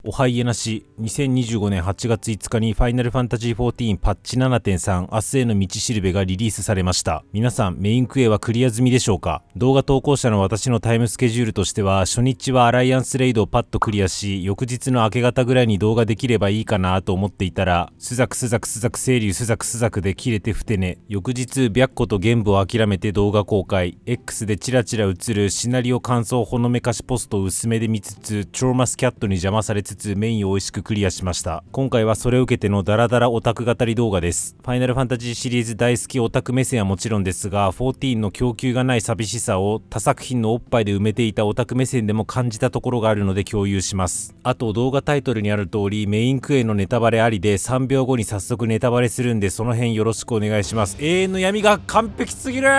おはいえなし、2025年8月5日にファイナルファンタジー14パッチ 7.3 明日への道しるべがリリースされました。皆さんメインクエはクリア済みでしょうか？動画投稿者の私のタイムスケジュールとしては、初日はアライアンスレイドをパッとクリアし、翌日の明け方ぐらいに動画できればいいかなと思っていたら、スザク清流スザクで切れてふてね。翌日白虎と玄武を諦めて動画公開。 X でチラチラ映るシナリオ感想ほのめかしポストを薄めで見つつ、チョーマスキャットに邪魔されつつメインを美味しくクリアしました。今回はそれを受けてのダラダラオタク語り動画です。ファイナルファンタジーシリーズ大好きオタク目線はもちろんですが、14の供給がない寂しさを他作品のおっぱいで埋めていたオタク目線でも感じたところがあるので共有します。あと動画タイトルにある通りメインクエのネタバレありで3秒後に早速ネタバレするんで、その辺よろしくお願いします。永遠の闇が完璧すぎる。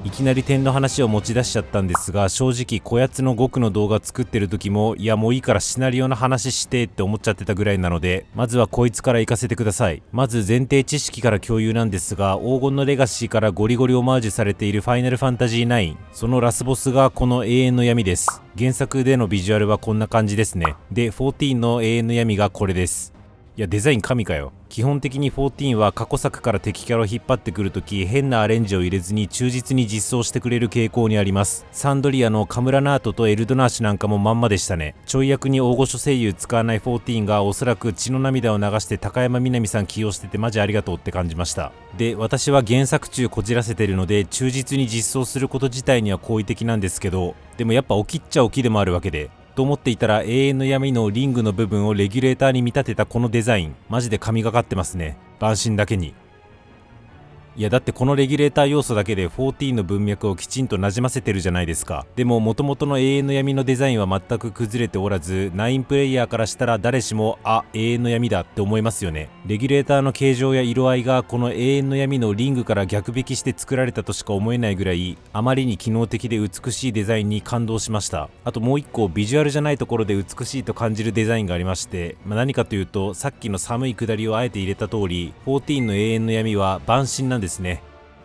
いきなり点の話を持ち出しちゃったんですが、正直こやつの5区の動画作ってる時も、いやもういいからシナリオの話してって思っちゃってたぐらいなので、まずはこいつから行かせてください。まず前提知識から共有なんですが、黄金のレガシーからゴリゴリオマージュされているファイナルファンタジー9、そのラスボスがこの永遠の闇です。原作でのビジュアルはこんな感じですね。で14の永遠の闇がこれです。いやデザイン神かよ。基本的に14は過去作から敵キャラを引っ張ってくるとき、変なアレンジを入れずに忠実に実装してくれる傾向にあります。サンドリアのカムラナートとエルドナーシュなんかもまんまでしたね。ちょい役に大御所声優使わない14がおそらく血の涙を流して高山みなみさん起用しててマジありがとうって感じました。で私は原作中こじらせてるので忠実に実装すること自体には好意的なんですけど、でもやっぱ起きっちゃ起きでもあるわけでと思っていたら、永遠の闇のリングの部分をレギュレーターに見立てたこのデザイン、マジで神がかってますね。万神だけに。いやだってこのレギュレーター要素だけで14の文脈をきちんとなじませてるじゃないですか。でも元々の永遠の闇のデザインは全く崩れておらず、9プレイヤーからしたら誰しも永遠の闇だって思いますよね。レギュレーターの形状や色合いがこの永遠の闇のリングから逆引きして作られたとしか思えないぐらい、あまりに機能的で美しいデザインに感動しました。あともう一個ビジュアルじゃないところで美しいと感じるデザインがありまして、何かというとさっきの寒い下りをあえて入れた通り、14の永遠の闇は万神なんですね。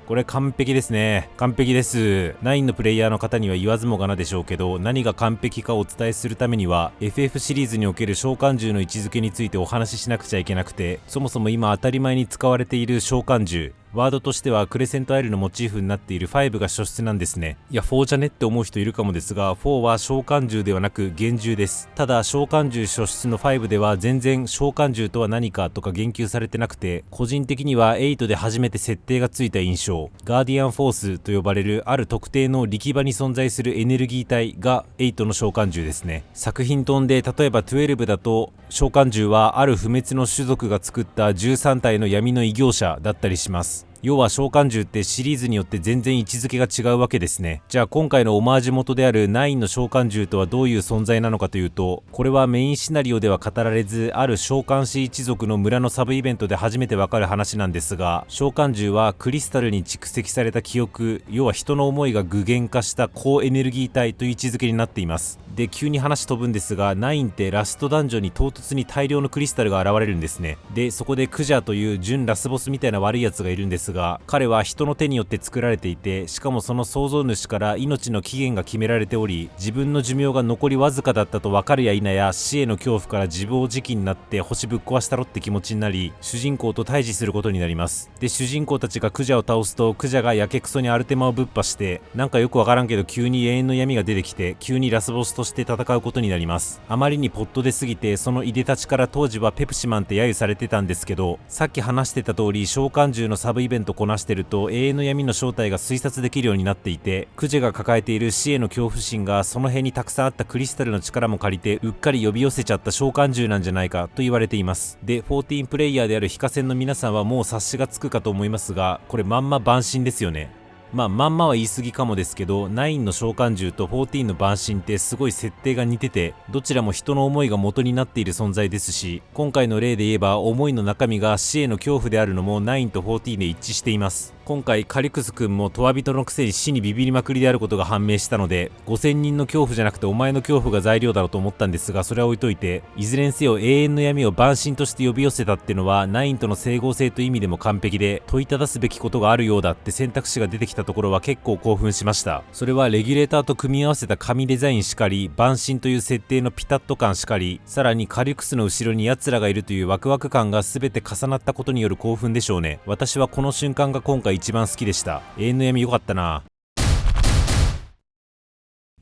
これ完璧ですね。完璧です。9のプレイヤーの方には言わずもがなでしょうけど、何が完璧かをお伝えするためには FF シリーズにおける召喚獣の位置づけについてお話ししなくちゃいけなくて、そもそも今当たり前に使われている召喚獣、ワードとしてはクレセントアイルのモチーフになっている5が初出なんですね。いや4じゃねって思う人いるかもですが、4は召喚獣ではなく幻獣です。ただ召喚獣初出の5では全然召喚獣とは何かとか言及されてなくて、個人的には8で初めて設定がついた印象。ガーディアンフォースと呼ばれるある特定の力場に存在するエネルギー体が8の召喚獣ですね。作品飛んで例えば12だと召喚獣はある不滅の種族が作った13体の闇の異形者だったりします。要は召喚獣ってシリーズによって全然位置づけが違うわけですね。じゃあ今回のオマージュ元である9の召喚獣とはどういう存在なのかというと、これはメインシナリオでは語られず、ある召喚師一族の村のサブイベントで初めてわかる話なんですが、召喚獣はクリスタルに蓄積された記憶、要は人の思いが具現化した高エネルギー体という位置づけになっています。で急に話飛ぶんですが、9ってラストダンジョンに唐突に大量のクリスタルが現れるんですね。でそこでクジャという準ラスボスみたいな悪いやつがいるんですが、彼は人の手によって作られていて、しかもその創造主から命の期限が決められており、自分の寿命が残りわずかだったと分かるや否や、死への恐怖から自暴自棄になって星ぶっ壊したろって気持ちになり、主人公と対峙することになります。で主人公たちがクジャを倒すと、クジャがやけくそにアルテマをぶっ破して、なんかよくわからんけど急に永遠の闇が出てきて、急にラスボスとして戦うことになります。あまりにポットで過ぎて、そのいでたちから当時はペプシマンって揶揄されてたんですけど、さっき話してた通り召喚獣のサブイベントこなしてると永遠の闇の正体が推察できるようになっていて、クジェが抱えている死への恐怖心がその辺にたくさんあったクリスタルの力も借りてうっかり呼び寄せちゃった召喚獣なんじゃないかと言われています。で14プレイヤーである非化戦の皆さんはもう察しがつくかと思いますが、これまんま万神ですよね。まんまは言い過ぎかもですけど、9の召喚獣と14の万神ってすごい設定が似てて、どちらも人の思いが元になっている存在ですし、今回の例で言えば思いの中身が死への恐怖であるのも9と14で一致しています。今回カリクス君もトワ人のくせに死にビビりまくりであることが判明したので、5000人の恐怖じゃなくてお前の恐怖が材料だろうと思ったんですが、それは置いといて、いずれにせよ永遠の闇を万神として呼び寄せたってのはナインとの整合性という意味でも完璧で、問いただすべきことがあるようだって選択肢が出てきたところは結構興奮しました。それはレギュレーターと組み合わせた紙デザインしかり、万神という設定のピタッと感しかり、さらにカリクスの後ろに奴らがいるというワクワク感が全て重なったことによる興奮でしょうね。私はこの瞬間が今回一番好きでした。永遠の闇良かったな。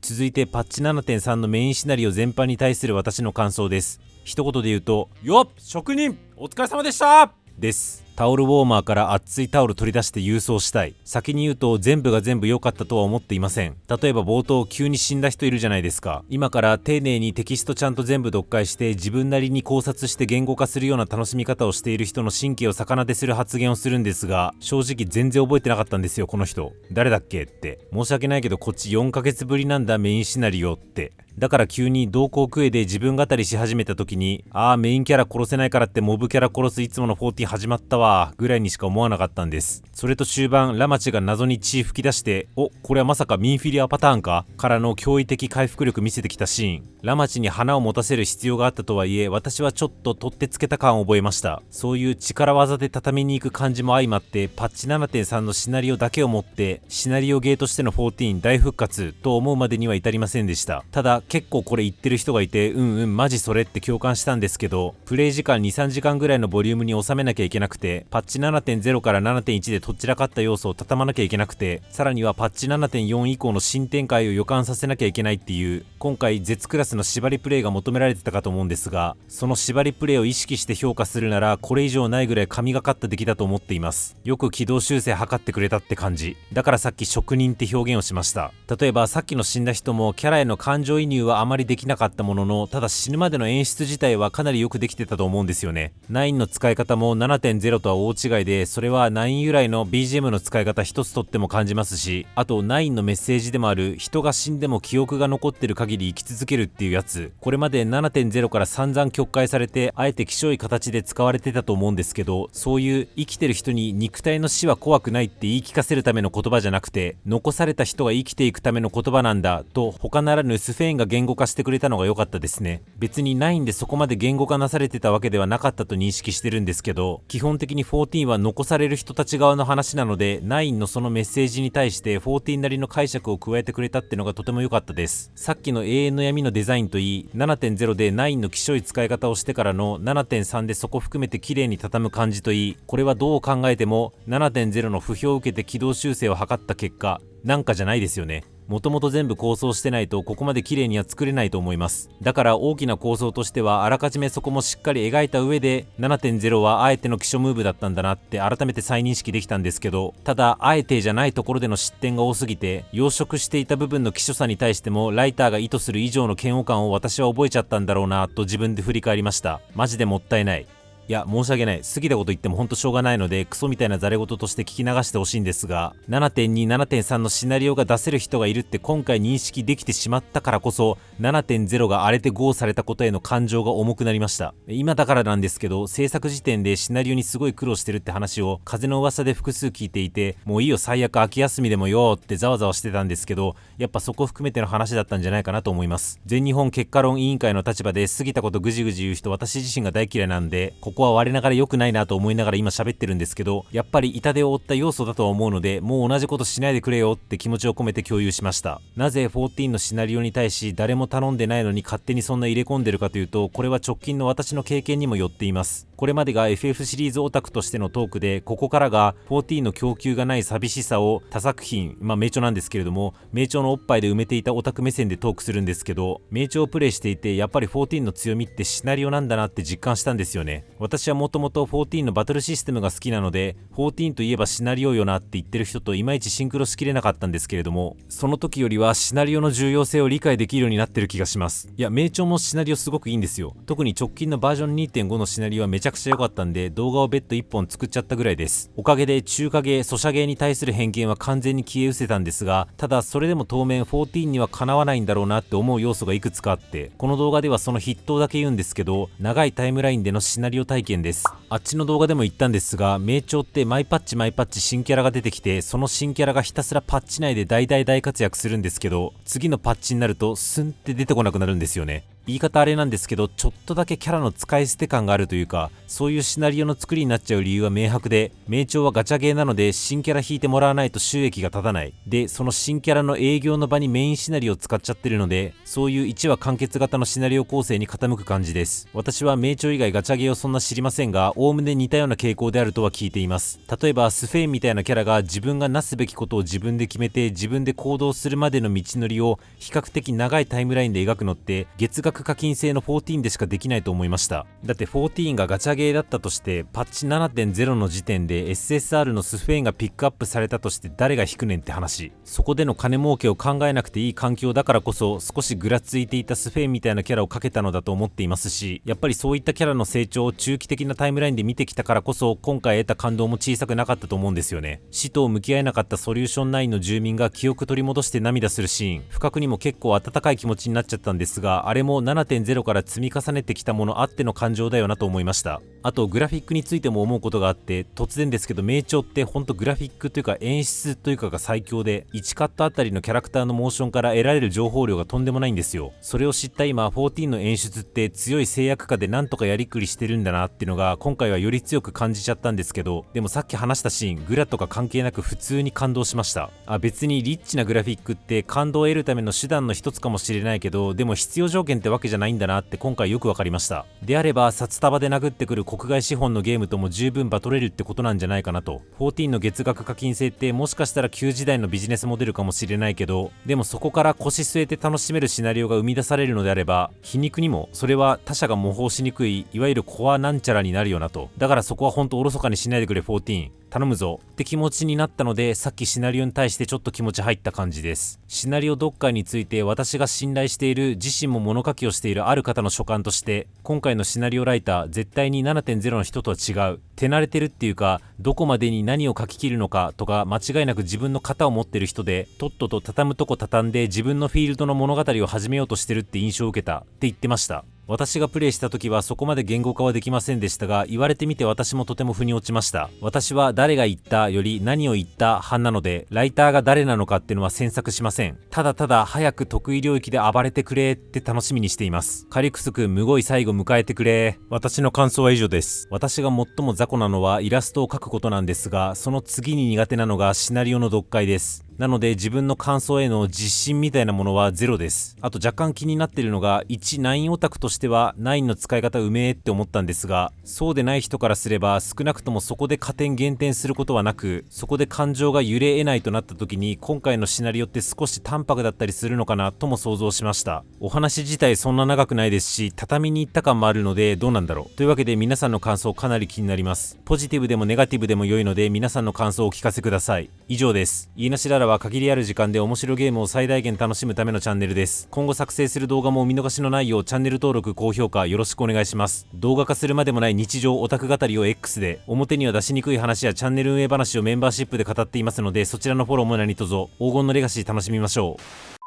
続いてパッチ 7.3 のメインシナリオ全般に対する私の感想です。一言で言うと、よっ職人お疲れ様でしたです。タオルウォーマーから熱いタオル取り出して郵送したい。先に言うと全部が全部良かったとは思っていません。例えば冒頭急に死んだ人いるじゃないですか。今から丁寧にテキストちゃんと全部読解して自分なりに考察して言語化するような楽しみ方をしている人の神経を逆なでする発言をするんですが、正直全然覚えてなかったんですよ。この人誰だっけって。申し訳ないけどこっち4ヶ月ぶりなんだメインシナリオって。だから急に同行クエで自分語りし始めた時に、メインキャラ殺せないからってモブキャラ殺すいつもの14始まったわぐらいにしか思わなかったんです。それと終盤ラマチが謎に血吹き出して、これはまさかミンフィリアパターンかからの驚異的回復力見せてきたシーン。ラマチに花を持たせる必要があったとはいえ、私はちょっと取ってつけた感を覚えました。そういう力技で畳みに行く感じも相まって、パッチ 7.3 のシナリオだけをもってシナリオゲーとしての14大復活と思うまでには至りませんでした。ただ結構これ言ってる人がいて、マジそれって共感したんですけど、プレイ時間 2,3 時間ぐらいのボリュームに収めなきゃいけなくて、パッチ 7.0 から 7.1 でとっちらかった要素を畳まなきゃいけなくて、さらにはパッチ 7.4 以降の新展開を予感させなきゃいけないっていう、今回絶クラスの縛りプレイが求められてたかと思うんですが、その縛りプレイを意識して評価するならこれ以上ないぐらい神がかった出来だと思っています。よく軌道修正図ってくれたって感じ。だからさっき職人って表現をしました。例えばさっきの死んだ人もキャラへの感情移入はあまりできなかったものの、ただ死ぬまでの演出自体はかなりよくできてたと思うんですよね。9の使い方も 7.0 とは大違いで、それは9由来の BGM の使い方一つとっても感じますし、あと9のメッセージでもある人が死んでも記憶が残ってる限り生き続けるっていうやつ、これまで 7.0 から散々曲解されてあえて希少い形で使われてたと思うんですけど、そういう生きてる人に肉体の死は怖くないって言い聞かせるための言葉じゃなくて、残された人が生きていくための言葉なんだと他ならぬスフェーンが言語化してくれたのが良かったですね。別に9でそこまで言語化なされてたわけではなかったと認識してるんですけど、基本的に14は残される人たち側の話なので、9のそのメッセージに対して14なりの解釈を加えてくれたってのがとても良かったです。さっきの永遠の闇のデザインといい、7.0 で9の希少い使い方をしてからの 7.3 でそこ含めて綺麗に畳む感じといい、これはどう考えても 7.0 の不評を受けて軌道修正を図った結果なんかじゃないですよね。もともと全部構想してないとここまで綺麗には作れないと思います。だから大きな構想としてはあらかじめそこもしっかり描いた上で 7.0 はあえての基礎ムーブだったんだなって改めて再認識できたんですけど、ただあえてじゃないところでの失点が多すぎて、養殖していた部分の希少さに対してもライターが意図する以上の嫌悪感を私は覚えちゃったんだろうなと自分で振り返りました。マジでもったいない。いや申し訳ない、過ぎたこと言ってもほんとしょうがないのでクソみたいなザレ言として聞き流してほしいんですが、 7.2、7.3 のシナリオが出せる人がいるって今回認識できてしまったからこそ 7.0 が荒れてゴーされたことへの感情が重くなりました。今だからなんですけど、制作時点でシナリオにすごい苦労してるって話を風の噂で複数聞いていて、もういいよ最悪秋休みでもよってざわざわしてたんですけど、やっぱそこ含めての話だったんじゃないかなと思います。全日本結果論委員会の立場で過ぎたことぐじぐじ言う人私自身が大嫌いなんで、ここは我ながら良くないなと思いながら今喋ってるんですけど、やっぱり痛手を負った要素だとは思うので、もう同じことしないでくれよって気持ちを込めて共有しました。なぜ14のシナリオに対し誰も頼んでないのに勝手にそんな入れ込んでるかというと、これは直近の私の経験にもよっています。これまでが FF シリーズオタクとしてのトークで、ここからが14の供給がない寂しさを他作品、名調なんですけれども、名調のおっぱいで埋めていたオタク目線でトークするんですけど、名調をプレイしていてやっぱり14の強みってシナリオなんだなって実感したんですよね。私はもともと14のバトルシステムが好きなので、14といえばシナリオよなって言ってる人といまいちシンクロしきれなかったんですけれども、その時よりはシナリオの重要性を理解できるようになってる気がします。いや名調もシナリオすごくいいんですよ。特に直近のバージョン 2.5 のシナリオはめちゃゃくちゃ良かったんで動画を別途1本作っちゃったぐらいです。おかげで中華芸、ソシャ芸に対する偏見は完全に消え失せたんですが、ただそれでも当面14にはかなわないんだろうなって思う要素がいくつかあって、この動画ではその筆頭だけ言うんですけど、長いタイムラインでのシナリオ体験です。あっちの動画でも言ったんですが、名調って毎パッチ新キャラが出てきて、その新キャラがひたすらパッチ内で大活躍するんですけど、次のパッチになるとスンって出てこなくなるんですよね。言い方あれなんですけど、ちょっとだけキャラの使い捨て感があるというか、そういうシナリオの作りになっちゃう理由は明白で、名調はガチャゲーなので新キャラ引いてもらわないと収益が立たない。で、その新キャラの営業の場にメインシナリオを使っちゃってるので、そういう1話完結型のシナリオ構成に傾く感じです。私は名調以外ガチャゲーをそんな知りませんが、おおむね似たような傾向であるとは聞いています。例えばスフェーンみたいなキャラが自分がなすべきことを自分で決めて自分で行動するまでの道のりを比較的長いタイムラインで描くのって月額課金制の14でしかできないと思いました。だって14がガチャゲーだったとしてパッチ 7.0 の時点で SSR のスフェーンがピックアップされたとして誰が引くねんって話。そこでの金儲けを考えなくていい環境だからこそ少しぐらついていたスフェーンみたいなキャラをかけたのだと思っていますし、やっぱりそういったキャラの成長を中期的なタイムラインで見てきたからこそ今回得た感動も小さくなかったと思うんですよね。死と向き合えなかったソリューション9の住民が記憶取り戻して涙するシーン、不覚にも結構温かい気持ちになっちゃったんですが、あれも 7.0 から積み重ねてきたものあっての感情だよなと思いました。あとグラフィックについても思うことがあって、突然ですけど名調ってほんとグラフィックというか演出というかが最強で、1カットあたりのキャラクターのモーションから得られる情報量がとんでもないんですよ。それを知った今14の演出って強い制約下でなんとかやりくりしてるんだなっていうのが今回はより強く感じちゃったんですけど、でもさっき話したシーングラとか関係なく普通に感動しました。別にリッチなグラフィックって感動を得るための手段の一つかもしれないけど、でも必要条件ってわけじゃないんだなって今回よくわかりました。であれば札束で殴ってくる国外資本のゲームとも十分バトれるってことなんじゃないかなと。14の月額課金制ってもしかしたら旧時代のビジネスモデルかもしれないけど、でもそこから腰据えて楽しめるシナリオが生み出されるのであれば、皮肉にもそれは他社が模倣しにくいいわゆるコアなんちゃらになるよなと。だからそこはほんとおろそかにしないでくれ14、頼むぞって気持ちになったので、さっきシナリオに対してちょっと気持ち入った感じです。シナリオ読解について私が信頼している、自身も物書きをしているある方の所感として、今回のシナリオライター絶対に 7.0 の人とは違う、手慣れてるっていうか、どこまでに何を書き切るのかとか間違いなく自分の型を持ってる人で、とっとと畳むとこ畳んで自分のフィールドの物語を始めようとしてるって印象を受けたって言ってました。私がプレイした時はそこまで言語化はできませんでしたが、言われてみて私もとても腑に落ちました。私は誰が言ったより何を言った派なので、ライターが誰なのかっていうのは詮索しません。ただただ早く得意領域で暴れてくれって楽しみにしています。カリクスくんむごい最後迎えてくれ。私の感想は以上です。私が最も雑魚なのはイラストを描くことなんですが、その次に苦手なのがシナリオの読解です。なので自分の感想への自信みたいなものはゼロです。あと若干気になっているのが、9オタクとしては9の使い方うめえって思ったんですが、そうでない人からすれば少なくともそこで加点減点することはなく、そこで感情が揺れ得ないとなった時に今回のシナリオって少し淡白だったりするのかなとも想像しました。お話自体そんな長くないですし、畳に行った感もあるのでどうなんだろう。というわけで皆さんの感想かなり気になります。ポジティブでもネガティブでも良いので皆さんの感想をお聞かせください。以上です。言いなしららは限りある時間で面白ゲームを最大限楽しむためのチャンネルです。今後作成する動画もお見逃しのないようチャンネル登録高評価よろしくお願いします。動画化するまでもない日常オタク語りを X で、表には出しにくい話やチャンネル運営話をメンバーシップで語っていますので、そちらのフォローも何卒黄金のレガシー楽しみましょう。